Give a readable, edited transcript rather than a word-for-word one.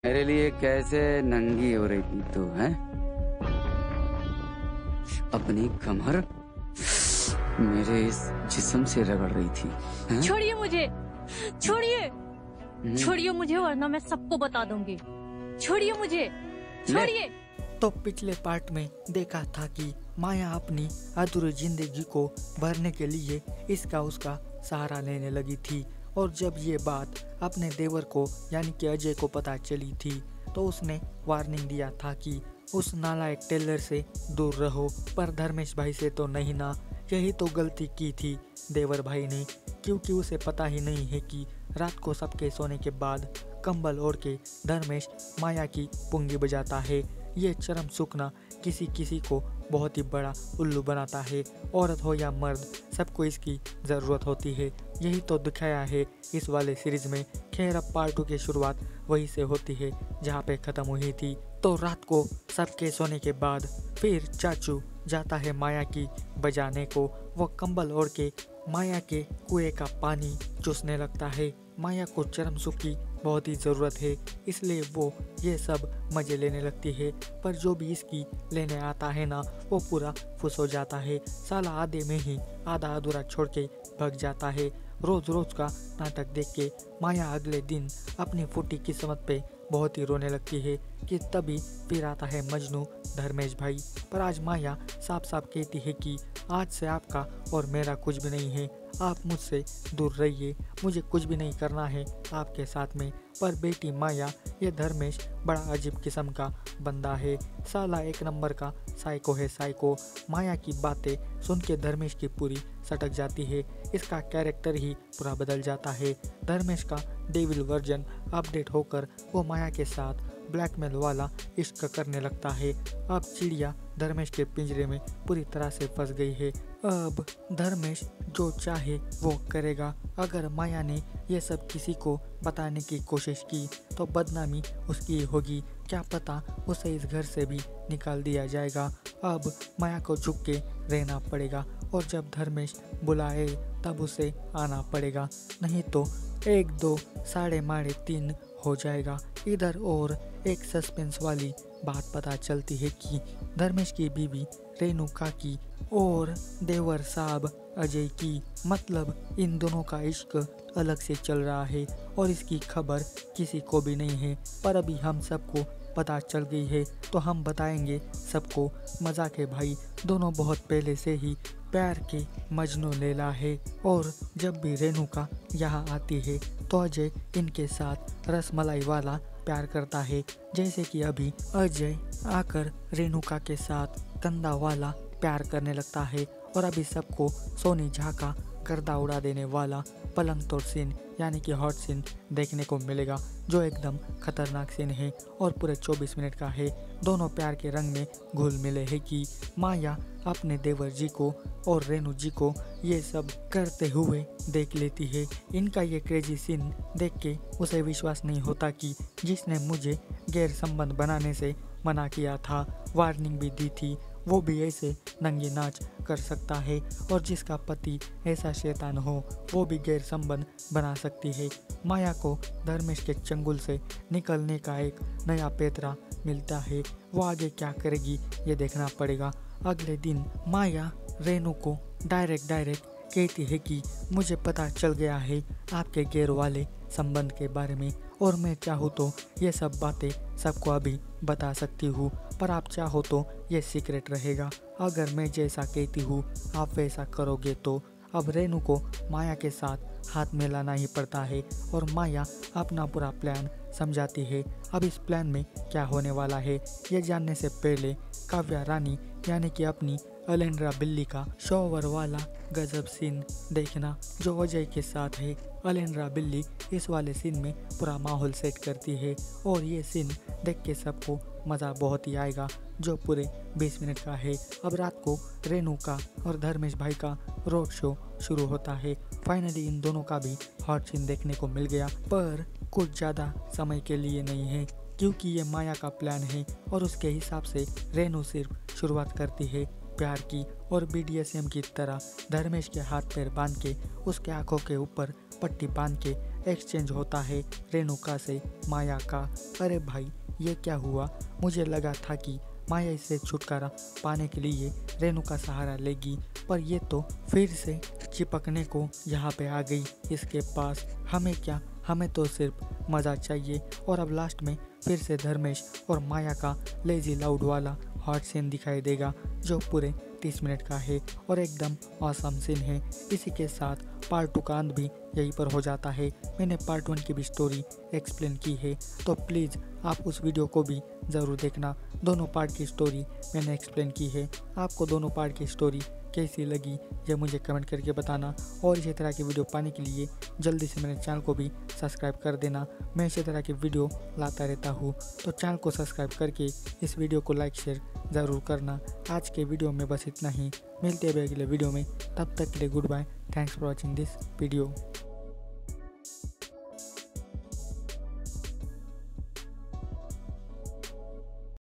मेरे लिए कैसे नंगी हो रही थी तू, हैं? अपनी कमर मेरे इस जिस्म से रगड़ रही थी, हैं? छोड़िए मुझे, छोड़िए, हम्म, छोड़िए मुझे वरना मैं सबको बता दूंगी। छोड़िए मुझे, छोड़िए। तो पिछले पार्ट में देखा था कि माया अपनी अधूरी जिंदगी को भरने के लिए इसका उसका सहारा लेने लगी थी, और जब ये बात अपने देवर को यानी कि अजय को पता चली थी तो उसने वार्निंग दिया था कि उस नालायक टेलर से दूर रहो, पर धर्मेश भाई से तो नहीं ना। यही तो गलती की थी देवर भाई ने, क्योंकि उसे पता ही नहीं है कि रात को सबके सोने के बाद कंबल ओढ़ के धर्मेश माया की पुंगी बजाता है। ये चरम सुखना किसी किसी को बहुत ही बड़ा उल्लू बनाता है। औरत हो या मर्द, सबको इसकी ज़रूरत होती है। यही तो दिखाया है इस वाले सीरीज में। खैर, अब पार्ट 2 की शुरुआत वहीं से होती है जहाँ पे ख़त्म हुई थी। तो रात को सबके सोने के बाद फिर चाचू जाता है माया की बजाने को। वो कंबल ओढ़ के माया के कुएं का पानी चूसने लगता है। माया को चरम सुख की बहुत ही ज़रूरत है, इसलिए वो ये सब मज़े लेने लगती है। पर जो भी इसकी लेने आता है ना, वो पूरा फुस हो जाता है। साला आधे में ही आधा अधूरा छोड़ के भग जाता है। रोज़ रोज़ का नाटक देख के माया अगले दिन अपनी फूटी किस्मत पे बहुत ही रोने लगती है कि तभी फिर आता है मजनू धर्मेश भाई। पर आज माया साफ साफ कहती है कि आज से आपका और मेरा कुछ भी नहीं है, आप मुझसे दूर रहिए, मुझे कुछ भी नहीं करना है आपके साथ में। पर बेटी माया, ये धर्मेश बड़ा अजीब किस्म का बंदा है। साला एक नंबर का साइको है, साइको। माया की बातें सुन के धर्मेश की पूरी सटक जाती है। इसका कैरेक्टर ही पूरा बदल जाता है। धर्मेश का डेविल वर्जन अपडेट होकर वो माया के साथ ब्लैकमेल वाला इश्क करने लगता है। अब चिड़िया धर्मेश के पिंजरे में पूरी तरह से फंस गई है। अब धर्मेश जो चाहे वो करेगा। अगर माया ने ये सब किसी को बताने की कोशिश की तो बदनामी उसकी होगी। क्या पता उसे इस घर से भी निकाल दिया जाएगा। अब माया को झुक के रहना पड़ेगा, और जब धर्मेश बुलाए तब उसे आना पड़ेगा, नहीं तो 1 2 साढ़े माड़े 3 हो जाएगा। इधर और एक सस्पेंस वाली बात पता चलती है कि धर्मेश की बीवी रेणुका की और देवर साहब अजय की, मतलब इन दोनों का इश्क अलग से चल रहा है और इसकी खबर किसी को भी नहीं है। पर अभी हम सबको पता चल गई है तो हम बताएंगे सबको। मजाक है भाई, दोनों बहुत पहले से ही प्यार के मजनू लैला है, और जब भी रेणुका यहाँ आती है तो अजय इनके साथ रसमलाई वाला प्यार करता है। जैसे कि अभी अजय आकर रेणुका के साथ कंधा वाला प्यार करने लगता है, और अभी सबको सोनी झा का गर्दा उड़ा देने वाला पलंग तोड़ सीन यानी कि हॉट सीन देखने को मिलेगा, जो एकदम खतरनाक सीन है और पूरे 24 मिनट का है। दोनों प्यार के रंग में घुल मिले हैं कि माया अपने देवर जी को और रेणु जी को ये सब करते हुए देख लेती है। इनका ये क्रेजी सीन देख के उसे विश्वास नहीं होता कि जिसने मुझे गैर संबंध बनाने से मना किया था, वार्निंग भी दी थी, वो भी ऐसे नंगे नाच कर सकता है, और जिसका पति ऐसा शैतान हो वो भी गैर संबंध बना सकती है। माया को धर्मेश के चंगुल से निकलने का एक नया पैतरा मिलता है। वो आगे क्या करेगी ये देखना पड़ेगा। अगले दिन माया रेणु को डायरेक्ट कहती है कि मुझे पता चल गया है आपके गैर वाले संबंध के बारे में, और मैं चाहूँ तो ये सब बातें सबको अभी बता सकती हूँ, पर आप चाहो तो ये सीक्रेट रहेगा। अगर मैं जैसा कहती हूँ आप वैसा करोगे तो। अब रेणु को माया के साथ हाथ मिलाना ही पड़ता है, और माया अपना पूरा प्लान समझाती है। अब इस प्लान में क्या होने वाला है ये जानने से पहले काव्या रानी यानी कि अपनी अलेंड्रा बिल्ली का शॉवर वाला गजब सीन देखना जो अजय के साथ है। अलेंड्रा बिल्ली इस वाले सीन में पूरा माहौल सेट करती है, और ये सीन देख के सबको मज़ा बहुत ही आएगा, जो पूरे 20 मिनट का है। अब रात को रेणु का और धर्मेश भाई का रोड शो शुरू होता है। फाइनली इन दोनों का भी हॉट सीन देखने को मिल गया, पर कुछ ज़्यादा समय के लिए नहीं है, क्योंकि ये माया का प्लान है और उसके हिसाब से रेणु सिर्फ शुरुआत करती है। प्यार की और BDSM की तरह धर्मेश के हाथ पैर बांध के उसके आंखों के ऊपर पट्टी बांध के एक्सचेंज होता है रेणुका से माया का। अरे भाई ये क्या हुआ? मुझे लगा था कि माया इससे छुटकारा पाने के लिए रेणुका सहारा लेगी, पर ये तो फिर से चिपकने को यहाँ पे आ गई इसके पास। हमें क्या, हमें तो सिर्फ मज़ा चाहिए। और अब लास्ट में फिर से धर्मेश और माया का लेजी लाउड वाला हॉट सीन दिखाई देगा जो पूरे 30 मिनट का है और एकदम ऑसम सीन है। इसी के साथ पार्ट 2 का अंत भी यहीं पर हो जाता है। मैंने पार्ट 1 की भी स्टोरी एक्सप्लेन की है, तो प्लीज़ आप उस वीडियो को भी ज़रूर देखना। दोनों पार्ट की स्टोरी मैंने एक्सप्लेन की है। आपको दोनों पार्ट की स्टोरी कैसी लगी ये मुझे कमेंट करके बताना। और इसी तरह की वीडियो पाने के लिए जल्दी से मेरे चैनल को भी सब्सक्राइब कर देना। मैं इसी तरह की वीडियो लाता रहता हूँ, तो चैनल को सब्सक्राइब करके इस वीडियो को लाइक शेयर ज़रूर करना। आज के वीडियो में बस इतना ही। मिलते हैं अगले वीडियो में, तब तक के लिए good bye. Thanks for watching this video.